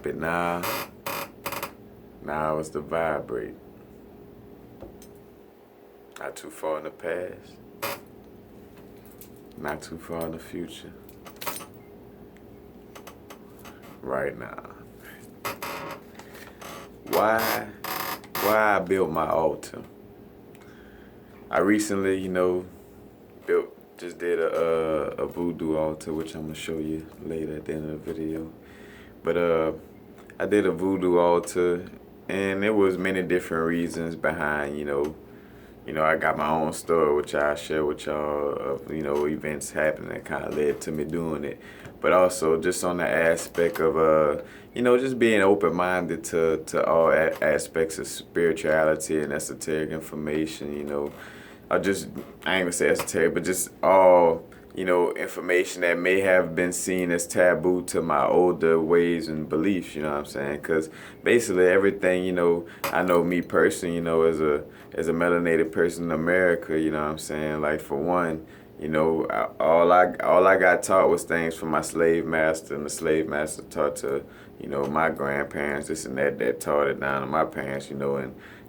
tap it now. Now it's the vibrate. Not too far in the past. Not too far in the future. Right now. Why I built my altar? I recently, just did a voodoo altar, which I'm gonna show you later at the end of the video. But I did a voodoo altar, and there was many different reasons behind, I got my own story, which I share with y'all of, events happening that kind of led to me doing it. But also just on the aspect of, just being open-minded to all aspects of spirituality and esoteric information, I ain't gonna say esoteric, but just all, information that may have been seen as taboo to my older ways and beliefs, you know what I'm saying? Because basically everything, I know me personally, as a melanated person in America, you know what I'm saying? Like, for one, all I got taught was things from my slave master, and the slave master taught to, my grandparents, this and that taught it down to my parents, and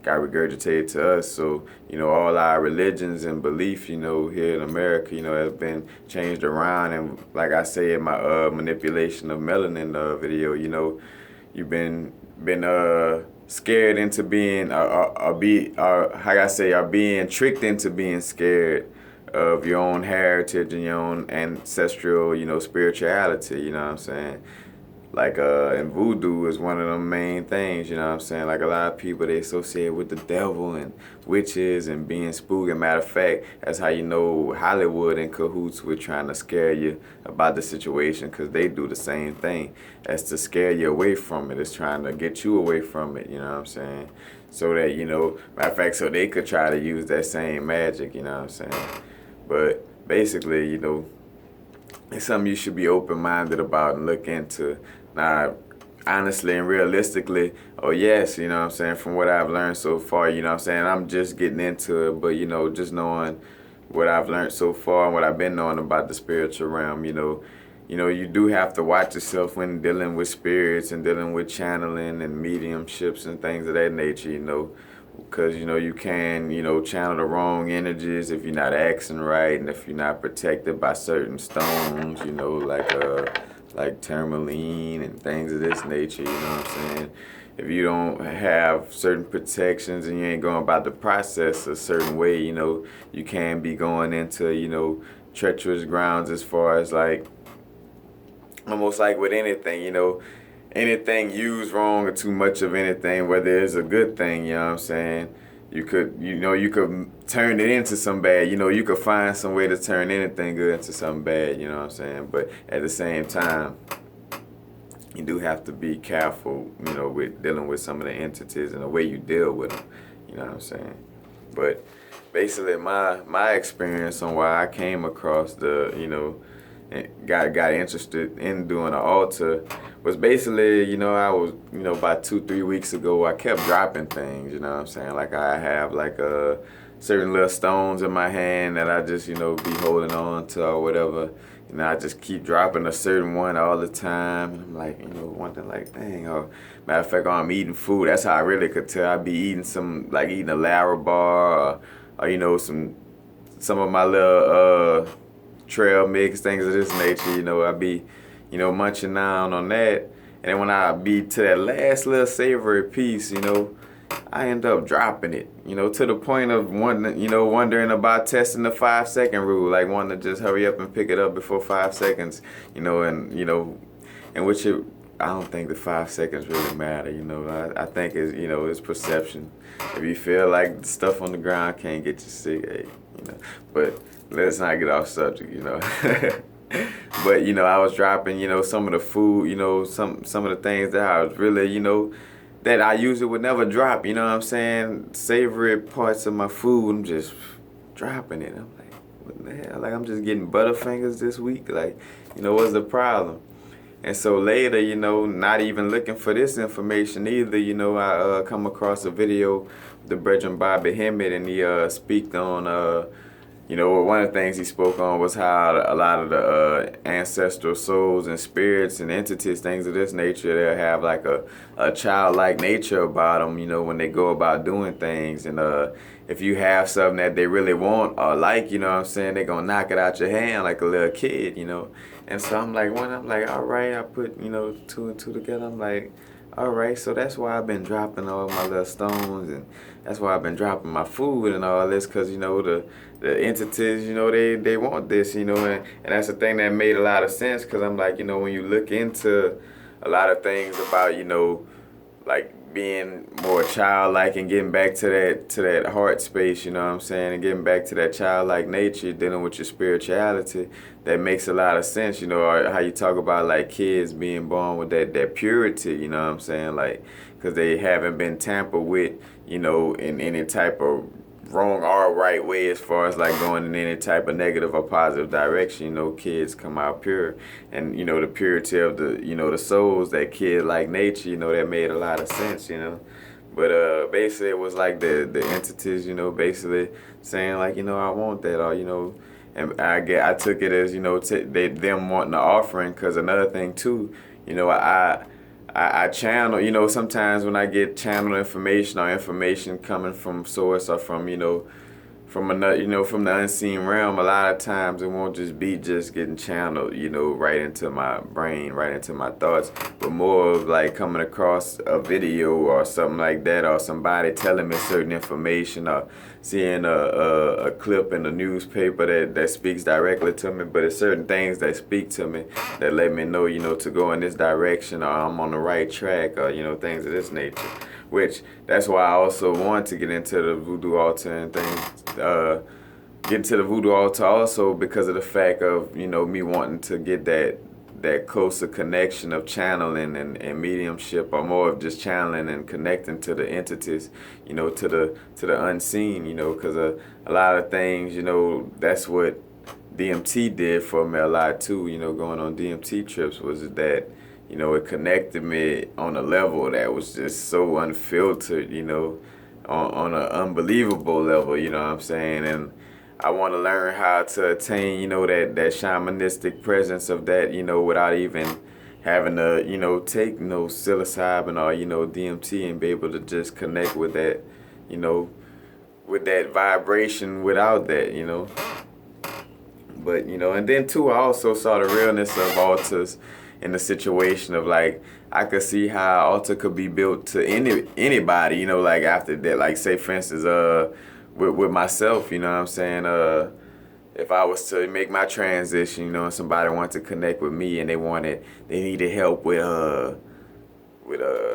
got regurgitated to us. So, all our religions and belief, here in America, has been changed around. And like I say in my manipulation of melanin video, you've been scared into being, are being tricked into being scared of your own heritage and your own ancestral, spirituality, you know what I'm saying? Like, and voodoo is one of the main things, you know what I'm saying? Like, a lot of people, they associate with the devil and witches and being spooky. Matter of fact, that's how you know Hollywood in cahoots with trying to scare you about the situation, because they do the same thing as to scare you away from it. It's trying to get you away from it, you know what I'm saying? So that, matter of fact, so they could try to use that same magic, you know what I'm saying? But basically, it's something you should be open-minded about and look into. Now, honestly and realistically, yes, you know what I'm saying, from what I've learned so far, you know what I'm saying, I'm just getting into it, but, just knowing what I've learned so far and what I've been knowing about the spiritual realm, you do have to watch yourself when dealing with spirits and dealing with channeling and mediumships and things of that nature, because, you can, channel the wrong energies if you're not acting right, and if you're not protected by certain stones, like tourmaline and things of this nature, you know what I'm saying? If you don't have certain protections and you ain't going about the process a certain way, you can be going into, treacherous grounds as far as, like, almost like with anything, anything used wrong or too much of anything, whether it's a good thing, you know what I'm saying? You could turn it into some bad, you could find some way to turn anything good into something bad, you know what I'm saying? But at the same time, you do have to be careful, with dealing with some of the entities and the way you deal with them, you know what I'm saying? But basically my experience on why I came across the, got interested in doing an altar was basically, I was, about 2-3 weeks ago, I kept dropping things, you know what I'm saying? Like, I have like certain little stones in my hand that I just, be holding on to or whatever. I just keep dropping a certain one all the time. And I'm like, wondering like, dang, matter of fact, I'm eating food. That's how I really could tell. I'd be eating eating a Larabar or some of my little trail mix, things of this nature, I'd be, munching down on that. And then when I be to that last little savory piece, I end up dropping it, to the point of wondering about testing the 5-second rule, like wanting to just hurry up and pick it up before 5 seconds, and which I don't think the 5 seconds really matter, I think it's perception. If you feel like the stuff on the ground can't get you sick, hey, but let's not get off subject, But, I was dropping, some of the food, some of the things that I was really, that I usually would never drop, you know what I'm saying? Savory parts of my food, I'm just dropping it. I'm like, what the hell? Like, I'm just getting Butterfingers this week. Like, what's the problem? And so later, not even looking for this information either, I come across a video of the Brethren Bobby Hemmett, and he speaked on, you know, one of the things he spoke on was how a lot of the ancestral souls and spirits and entities, things of this nature, they'll have like a childlike nature about them, you know, when they go about doing things. And if you have something that they really want or like, you know what I'm saying, they're going to knock it out your hand like a little kid, you know. And so I'm like, all right, I put, you know, two and two together. I'm like, all right, so that's why I've been dropping all my little stones, and that's why I've been dropping my food and all this, because, you know, the entities, you know, they want this, you know, and that's the thing that made a lot of sense, because I'm like, you know, when you look into a lot of things about, you know, like being more childlike and getting back to that heart space, you know what I'm saying, and getting back to that childlike nature, dealing with your spirituality, that makes a lot of sense, you know, or how you talk about like kids being born with that purity, you know what I'm saying, like, because they haven't been tampered with, you know, in any type of wrong or right way, as far as like going in any type of negative or positive direction. You know, kids come out pure, and you know, the purity of the, you know, the souls, that kid like nature, you know, that made a lot of sense, you know. But basically it was like the entities, you know, basically saying like, you know, I want that, or, you know, and I took it as, you know, them wanting the offering, because another thing too, you know, I channel, you know, sometimes when I get channel information or information coming from source or from, you know, from another, you know, from the unseen realm, a lot of times it won't just be just getting channeled, you know, right into my brain, right into my thoughts, but more of like coming across a video or something like that, or somebody telling me certain information, or seeing a clip in the newspaper that speaks directly to me. But it's certain things that speak to me that let me know, you know, to go in this direction, or I'm on the right track, or, you know, things of this nature. Which, that's why I also want to get into the voodoo altar and things, get into the voodoo altar also, because of the fact of, you know, me wanting to get that closer connection of channeling and mediumship, or more of just channeling and connecting to the entities, you know, to the unseen, you know, because a lot of things, you know, that's what DMT did for me a lot too, you know, going on DMT trips, was that, you know, it connected me on a level that was just so unfiltered, you know, on an unbelievable level, you know what I'm saying? And I want to learn how to attain, you know, that shamanistic presence of that, you know, without even having to, you know, take no psilocybin or, you know, DMT, and be able to just connect with that, you know, with that vibration without that, you know. But, you know, and then too, I also saw the realness of altars in the situation of like, I could see how altar could be built to anybody, you know, like after that, like say for instance, with myself, you know what I'm saying, if I was to make my transition, you know, and somebody wanted to connect with me, and they needed help with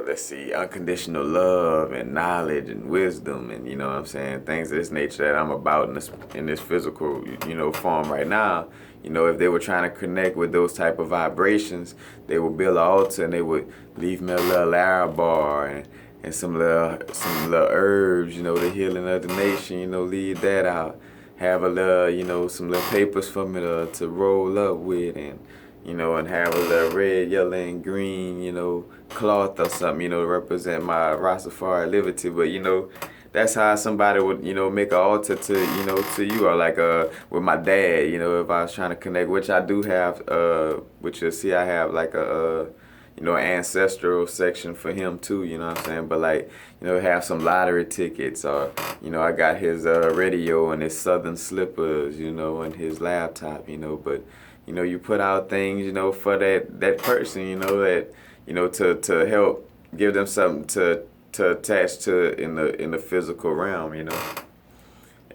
let's see, unconditional love and knowledge and wisdom, and, you know what I'm saying, things of this nature that I'm about in this physical, you know, form right now. You know, if they were trying to connect with those type of vibrations, they would build an altar, and they would leave me a little Larabar and some little herbs, you know, the healing of the nation, you know, leave that out. Have a little, you know, some little papers for me to roll up with, and, you know, and have a little red, yellow, and green, you know, cloth or something, you know, to represent my Rastafari liberty. But, you know, that's how somebody would, you know, make an altar to, you know, to you, or like with my dad, you know, if I was trying to connect, which I do have, which you'll see I have like you know, ancestral section for him too, you know what I'm saying? But like, you know, have some lottery tickets, or, you know, I got his radio and his Southern slippers, you know, and his laptop, you know. But, you know, you put out things, you know, for that person, you know, that, you know, to help give them something to attach to in the physical realm, you know.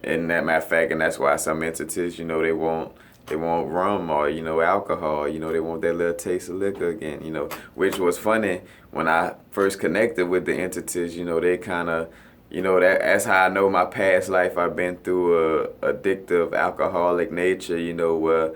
And that matter of fact, and that's why some entities, you know, they want rum, or, you know, alcohol, you know, they want that little taste of liquor again, you know. Which was funny, when I first connected with the entities, you know, they kind of, you know, that's how I know my past life, I've been through a addictive alcoholic nature, you know, where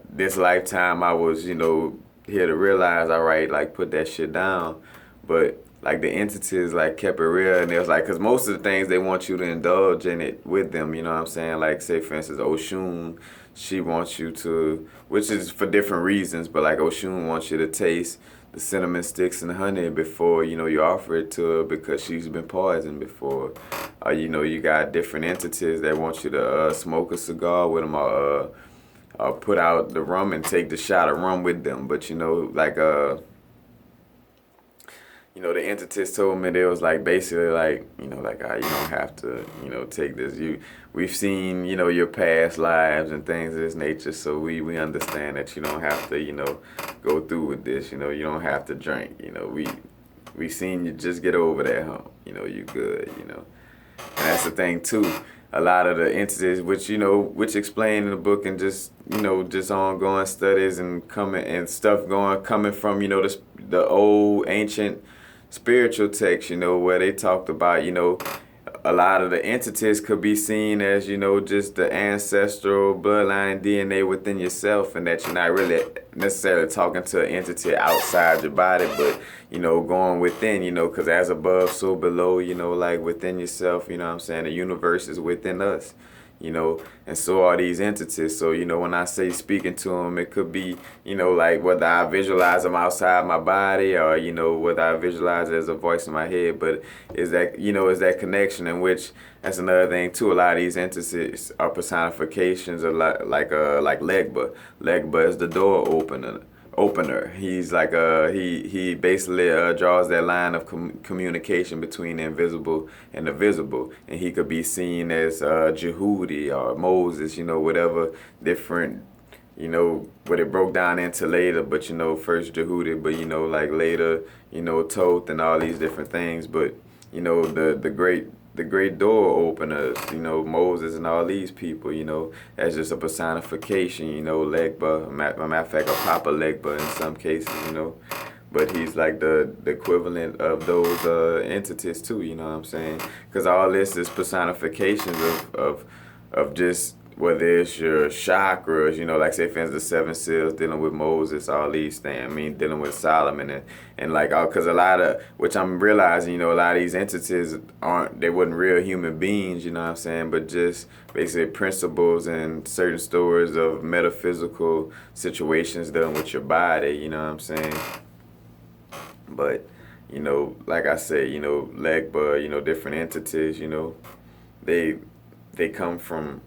this lifetime I was, you know, here to realize, all right, like, put that shit down. But like the entities like kept it real, and it was like, because most of the things they want you to indulge in it with them, you know what I'm saying? Like, say for instance, Oshun, she wants you to, which is for different reasons, but like Oshun wants you to taste the cinnamon sticks and honey before, you know, you offer it to her because she's been poisoned before. You know, you got different entities that want you to smoke a cigar with them, or put out the rum and take the shot of rum with them. But, you know, like, you know, the entities told me they was like basically like, you know, like, you don't have to, you know, take this. We've seen, you know, your past lives and things of this nature, so we understand that you don't have to, you know, go through with this. You know, you don't have to drink. You know, we seen you just get over that hump. You know, you good. You know, and that's the thing too. A lot of the entities, which, you know, which explain in the book, and just, you know, just ongoing studies and stuff coming from, you know, the old ancient spiritual texts, you know, where they talked about, you know, a lot of the entities could be seen as, you know, just the ancestral bloodline DNA within yourself, and that you're not really necessarily talking to an entity outside your body, but, you know, going within, you know, because as above, so below, you know, like within yourself, you know what I'm saying? The universe is within us, you know, and so are these entities. So, you know, when I say speaking to them, it could be, you know, like whether I visualize them outside my body, or, you know, whether I visualize it as a voice in my head. But is that, you know, is that connection, in which, that's another thing too. A lot of these entities are personifications of like Legba. Legba is the door opener. He's like he basically draws that line of communication between the invisible and the visible, and he could be seen as Jehudi or Moses, you know, whatever different, you know, what it broke down into later, but, you know, first Jehudi, but, you know, like later, you know, Toth and all these different things. But, you know, the great door openers, you know, Moses and all these people, you know, as just a personification, you know, Legba, matter of fact, a Papa Legba in some cases, you know, but he's like the equivalent of those entities too, you know what I'm saying? Because all this is personifications of just, whether it's your chakras, you know, like say for instance the seven seals, dealing with Moses, all these things, I mean, dealing with Solomon, and like, because a lot of, which I'm realizing, you know, a lot of these entities they wasn't real human beings, you know what I'm saying, but just basically principles and certain stories of metaphysical situations dealing with your body, you know what I'm saying? But, you know, like I said, you know, Legba, you know, different entities, you know, they come from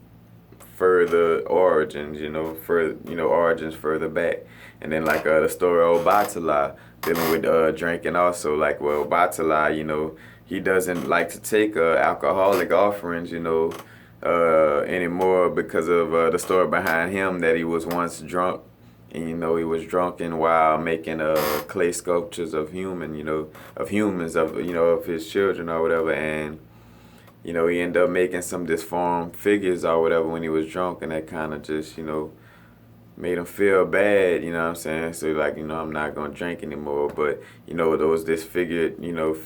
further origins, you know, origins further back. And then like the story of Batala, dealing with drinking also, like, well, Batala, you know, he doesn't like to take alcoholic offerings, you know, anymore, because of the story behind him, that he was once drunk, and, you know, he was drunken while making clay sculptures of humans, you know, of his children or whatever. And, you know, he ended up making some disformed figures or whatever when he was drunk, and that kind of just, you know, made him feel bad, you know what I'm saying? So, like, you know, I'm not going to drink anymore. But, you know, those disfigured, you know,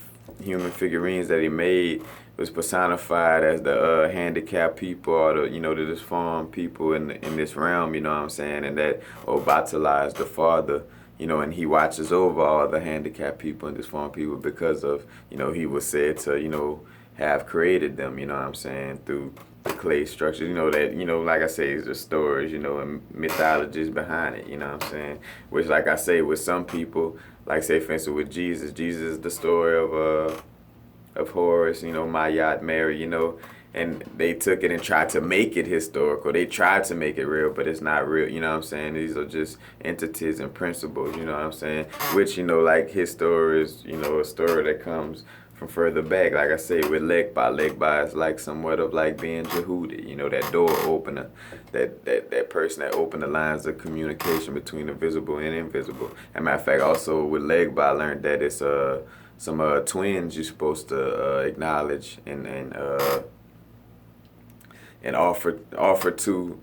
human figurines that he made was personified as the handicapped people, or the, you know, the disformed people in this realm, you know what I'm saying? And that Obatala is the father, you know, and he watches over all the handicapped people and disformed people because of, you know, he was said to, you know, have created them, you know what I'm saying, through the clay structure, you know, that, you know, like I say, it's the stories, you know, and mythologies behind it, you know what I'm saying, which, like I say, with some people, like say, for instance, with Jesus is the story of Horus, you know, Mayat, Mary, you know, and they took it and tried to make it historical. They tried to make it real, but it's not real, you know what I'm saying? These are just entities and principles, you know what I'm saying? Which, you know, like his story is, you know, a story that comes from further back. Like I say, with Legba is like somewhat of like being Jehudi, you know, that door opener, that person that opened the lines of communication between the visible and invisible. As a matter of fact, also with Legba, I learned that it's some twins you're supposed to acknowledge and offer to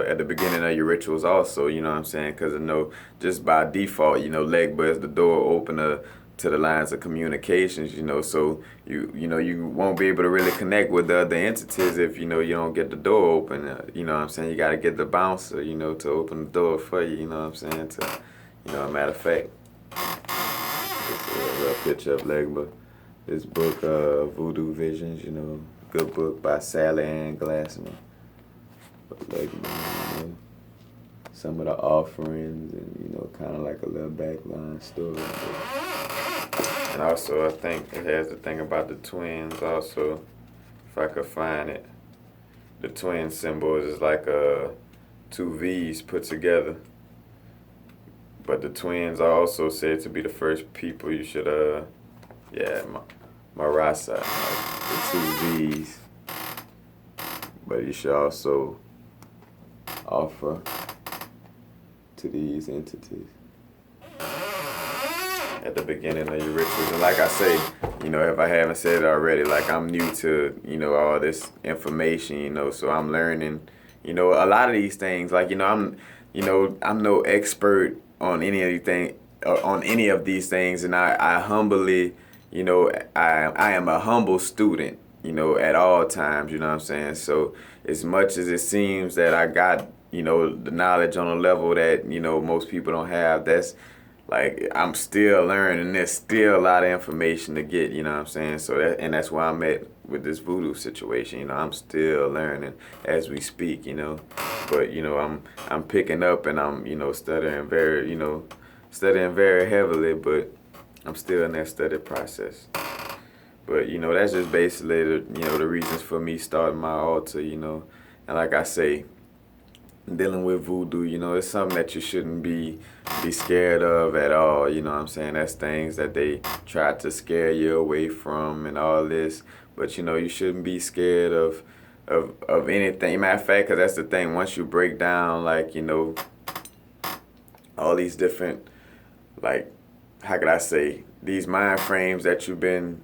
at the beginning of your rituals also, you know what I'm saying? Because I know just by default, you know, Legba is the door opener to the lines of communications, you know, so you know, you won't be able to really connect with the other entities if, you know, you don't get the door open, you know what I'm saying? You got to get the bouncer, you know, to open the door for you, you know what I'm saying? To, you know, a matter of fact, it's a real picture of Legba. This book, Vodou Visions, you know, good book by Sally Ann Glassman. Legba, you know. some of the offerings and, you know, kind of like a little backline story. And also, I think it has the thing about the twins also, if I could find it. The twin symbol is like two V's put together. But the twins are also said to be the first people you should, Marasa, like the two V's. But you should also offer to these entities at the beginning of your rituals. And like I say, you know, if I haven't said it already, like I'm new to, you know, all this information, you know, so I'm learning, you know, a lot of these things. Like, you know, I'm no expert on any of these things, and I humbly, you know, I am a humble student, you know, at all times, you know what I'm saying? So as much as it seems that I got, you know, the knowledge on a level that, you know, most people don't have, that's like, I'm still learning. There's still a lot of information to get, you know what I'm saying? So that's where I'm at with this voodoo situation, you know. I'm still learning as we speak, you know. But, you know, I'm picking up, and I'm, you know, studying very heavily, but I'm still in that study process. But, you know, that's just basically the reasons for me starting my altar, you know. And like I say, dealing with voodoo, you know, it's something that you shouldn't be scared of at all, you know what I'm saying? That's things that they try to scare you away from and all this. But, you know, you shouldn't be scared of anything. Matter of fact, because that's the thing, once you break down, like, you know, all these different, like, how could I say, these mind frames that you've been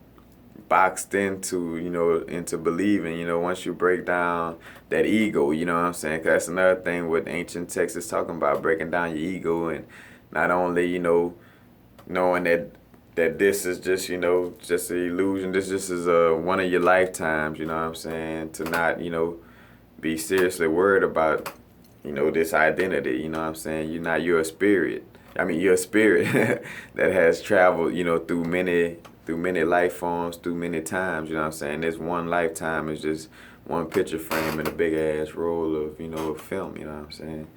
boxed into, you know, into believing, you know, once you break down that ego, you know what I'm saying? 'Cause that's another thing what ancient texts is talking about, breaking down your ego, and not only, you know, knowing that this is just, you know, just an illusion, this just is one of your lifetimes, you know what I'm saying? To not, you know, be seriously worried about, you know, this identity, you know what I'm saying? You're a spirit. I mean, you're a spirit that has traveled, you know, through many life forms, through many times, you know what I'm saying? This one lifetime is just one picture frame in a big ass roll of, you know, of film, you know what I'm saying?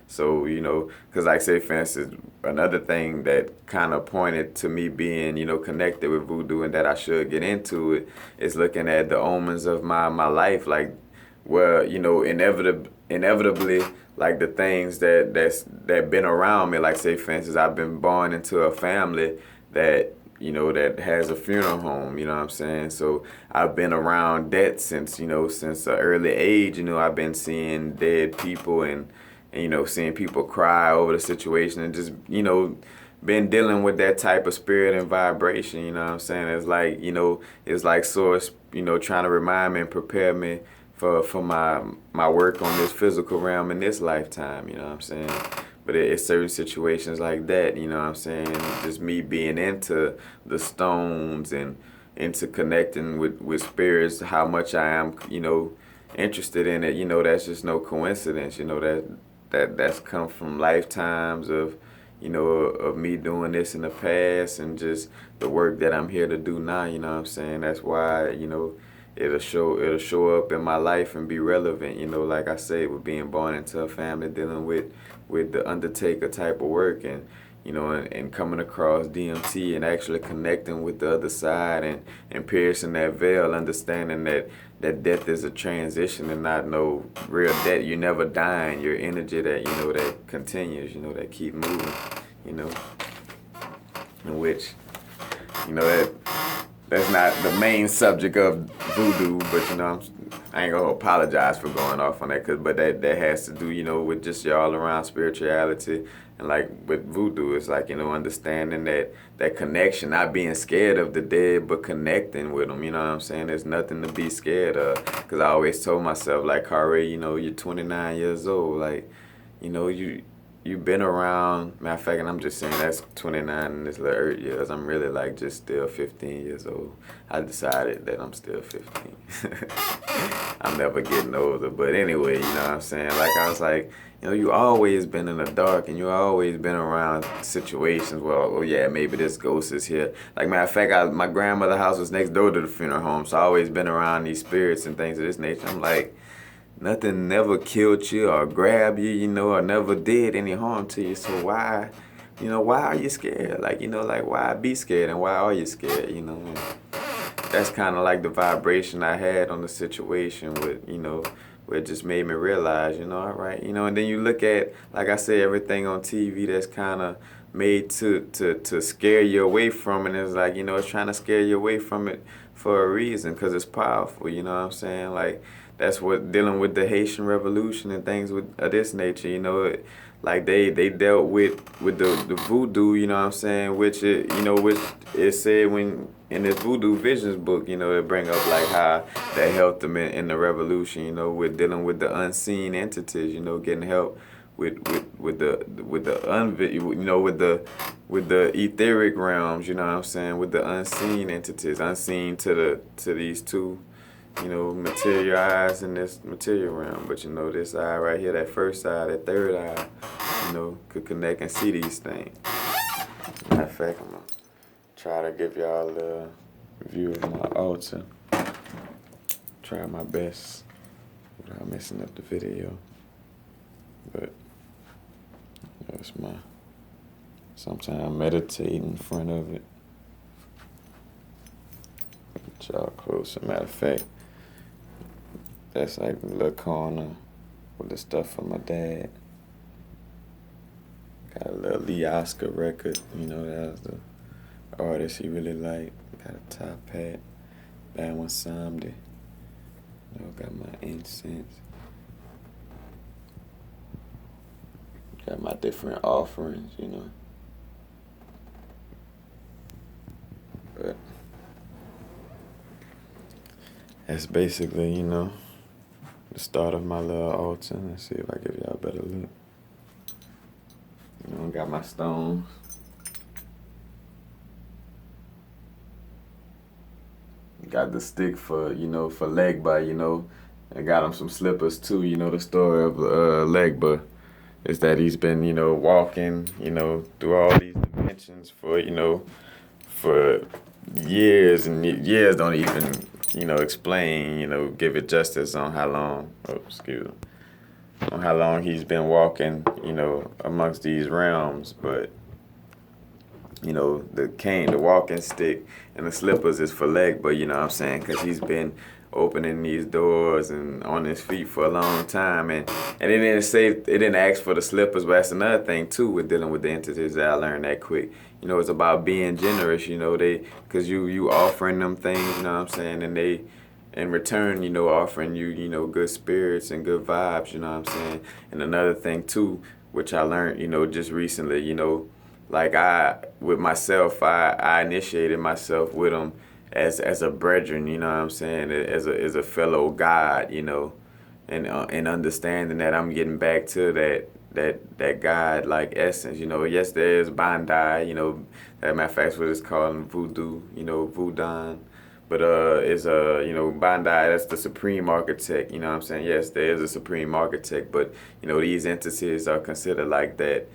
So, you know, because like say, for instance, another thing that kind of pointed to me being, you know, connected with voodoo and that I should get into it is looking at the omens of my life, like where, you know, inevitably, like the things that been around me, like say, for instance, I've been born into a family that, you know, that has a funeral home, you know what I'm saying? So I've been around death since an early age, you know, I've been seeing dead people and you know, seeing people cry over the situation, and just, you know, been dealing with that type of spirit and vibration, you know what I'm saying? It's like, you know, it's like Source, you know, trying to remind me and prepare me for my work on this physical realm in this lifetime, you know what I'm saying? But it's certain situations like that, you know what I'm saying? Just me being into the stones and into connecting with spirits, how much I am, you know, interested in it, you know, that's just no coincidence, you know, that's come from lifetimes of, you know, of me doing this in the past and just the work that I'm here to do now, you know what I'm saying? That's why, you know, it'll show up in my life and be relevant, you know, like I say, with being born into a family dealing with the Undertaker type of work, and, you know, and coming across DMT and actually connecting with the other side and piercing that veil, understanding that death is a transition and not no real death. You're never dying. Your energy that, you know, that continues, you know, that keep moving, you know, in which, you know, that's not the main subject of voodoo, but, you know, I ain't gonna apologize for going off on that, but that has to do, you know, with just your all around spirituality. And like with voodoo, it's like, you know, understanding that connection, not being scared of the dead, but connecting with them, you know what I'm saying? There's nothing to be scared of. Because I always told myself, like, Kare, you know, you're 29 years old, like, you know, you've been around. Matter of fact, and I'm just saying that's 29 in this little earth years. I'm really like just still 15 years old. I decided that I'm still 15. I'm never getting older. But anyway, you know what I'm saying? Like I was like, you know, you always been in the dark and you always been around situations where, oh yeah, maybe this ghost is here. Like matter of fact, my grandmother's house was next door to the funeral home, so I always been around these spirits and things of this nature. I'm like, Nothing never killed you or grabbed you, you know, or never did any harm to you. So why, you know, why are you scared? Like, you know, like why be scared and why are you scared, you know? And that's kind of like the vibration I had on the situation with, you know, where it just made me realize, you know, all right, you know, and then you look at, like I said, everything on TV that's kind of made to scare you away from it. And it's like, you know, it's trying to scare you away from it for a reason, because it's powerful, you know what I'm saying? Like, that's what dealing with the Haitian Revolution and things of this nature, you know, like they dealt with the voodoo, you know what I'm saying, which it, you know, which it said when in this voodoo visions book, you know, it bring up like how that helped them in the revolution, you know, with dealing with the unseen entities, you know, getting help with the you know, with the etheric realms, you know what I'm saying, with the unseen entities, unseen to these two, you know, material eyes in this material realm. But you know, this eye right here, that first eye, that third eye, you know, could connect and see these things. Matter of fact, I'm gonna try to give y'all a view of my altar. Try my best without messing up the video. But that's my, sometimes I meditate in front of it. Get y'all closer. Matter of fact, that's like the little corner with the stuff for my dad. Got a little Lee Oscar record, you know, that was the artist he really liked. Got a top hat, that one Samdi. You know, got my incense. Got my different offerings, you know. But that's basically, you know, the start of my little altar. Let's see if I give y'all a better look. You know, got my stones. Got the stick for, you know, for Legba, you know. I got him some slippers too, you know, the story of Legba is that he's been, you know, walking, you know, through all these dimensions for, you know, for years, and years don't even, you know, explain, you know, give it justice on how long, on how long he's been walking, you know, amongst these realms. But, you know, the cane, the walking stick, and the slippers is for leg, but you know what I'm saying, because he's been opening these doors and on his feet for a long time, and it didn't say, it didn't ask for the slippers. But that's another thing too with dealing with the entities that I learned that quick. You know, it's about being generous, you know, because you offering them things, you know what I'm saying, and they in return, you know, offering you, you know, good spirits and good vibes, you know what I'm saying. And another thing too, which I learned, you know, just recently, you know, like with myself, I initiated myself with them as a brethren, you know what I'm saying, as a fellow God, you know, and understanding that I'm getting back to that God like essence, you know. Yes, there is Bandai, you know, as a matter of fact, that's what it's called in Voodoo, you know, Voodoo. But it's you know, Bandai, that's the supreme architect, you know what I'm saying. Yes, there is a supreme architect, but you know, these entities are considered like that,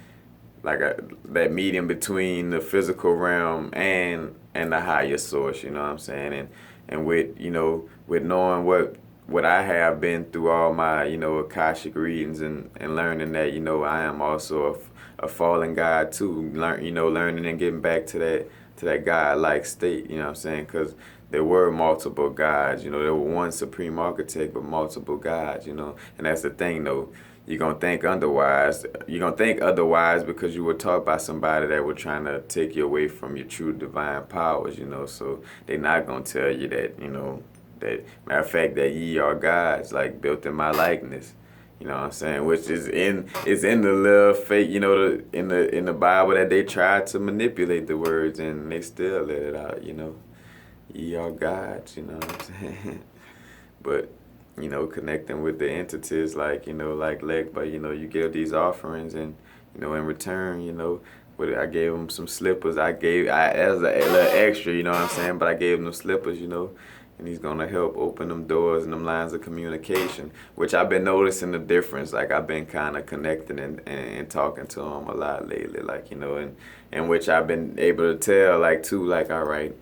like that medium between the physical realm and the higher source, you know what I'm saying. And with, you know, with knowing what I have been through all my, you know, Akashic readings, and learning that, you know, I am also a fallen God too, learning and getting back to that God-like state, you know what I'm saying, because there were multiple gods, you know, there were one supreme architect, but multiple gods, you know. And that's the thing though, you're gonna think otherwise. You're gonna think otherwise because you were taught by somebody that were trying to take you away from your true divine powers, you know. So they're not gonna tell you that, you know, that matter of fact that ye are gods, like built in my likeness. You know what I'm saying? Which is in the little fake, you know, in the Bible, that they tried to manipulate the words and they still let it out, you know. Ye are gods, you know what I'm saying? But, you know, connecting with the entities like, you know, like Legba, you know, you give these offerings, and, you know, in return, you know, I gave him some slippers. I as a little extra, you know what I'm saying? But I gave him the slippers, you know, and he's gonna help open them doors and them lines of communication, which I've been noticing the difference. Like, I've been kind of connecting and talking to him a lot lately, like, you know, and which I've been able to tell, like, too, like, all right,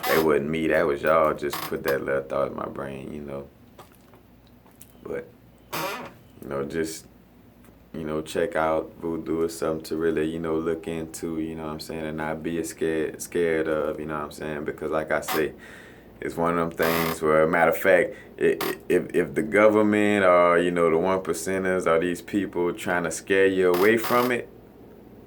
that wasn't me, that was y'all just put that little thought in my brain, you know. But Just, check out Voodoo or something to really, look into, what I'm saying, and not be scared of, what I'm saying, because like I say, it's one of them things where, matter of fact, if the government or, the 1%ers or these people trying to scare you away from it,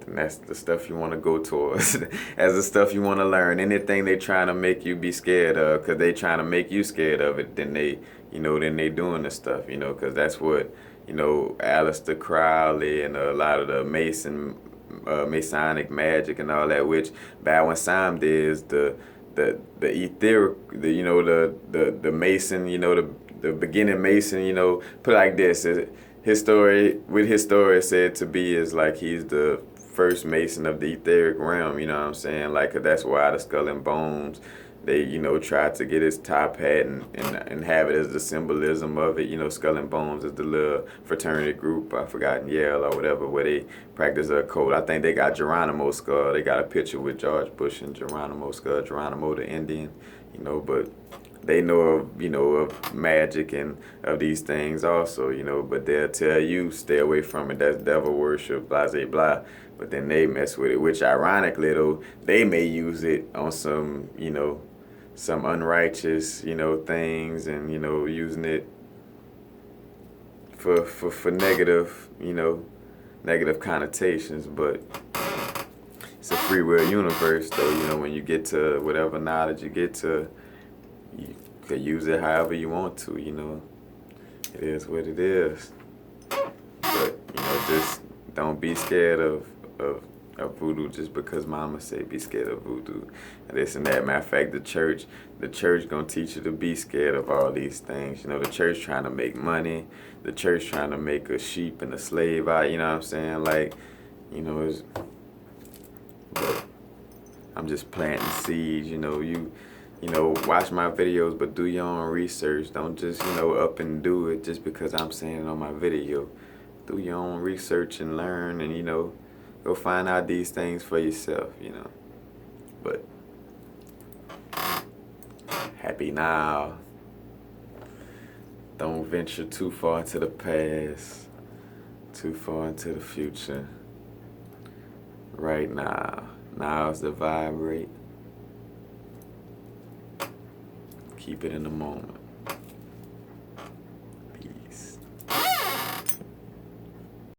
then that's the stuff you want to go towards. That's the stuff you want to learn. Anything they trying to make you be scared of, because they trying to make you scared of it, then they doing the stuff, because that's what, Aleister Crowley and a lot of the Masonic magic and all that, which Bowen Sam did is the etheric, the Mason, the beginning Mason, put it like this, his story said to be is like he's the first Mason of the etheric realm, you know what I'm saying? Like, that's why the Skull and Bones, they, tried to get his top hat and have it as the symbolism of it. Skull and Bones is the little fraternity group, I forgot, in Yale or whatever, where they practice a code. I think they got Geronimo's skull. They got a picture with George Bush and Geronimo's skull, Geronimo the Indian, but they know of magic and of these things also, but they'll tell you stay away from it. That's devil worship, blah, blah, blah. But then they mess with it, which ironically though, they may use it on some, some unrighteous, things and, using it for negative, negative connotations. But it's a free will universe though, when you get to whatever knowledge you get to, you could use it however you want to, It is what it is. But, just don't be scared of voodoo just because mama say be scared of voodoo. And this and that. Matter of fact, the church gonna teach you to be scared of all these things. The church trying to make money. The church trying to make a sheep and a slave out, you know what I'm saying? Like, it's, but I'm just planting seeds, watch my videos, but do your own research. Don't just, up and do it just because I'm saying it on my video. Do your own research and learn and, go find out these things for yourself, But happy now. Don't venture too far into the past, too far into the future. Right now. Now's the vibrate. Keep it in the moment.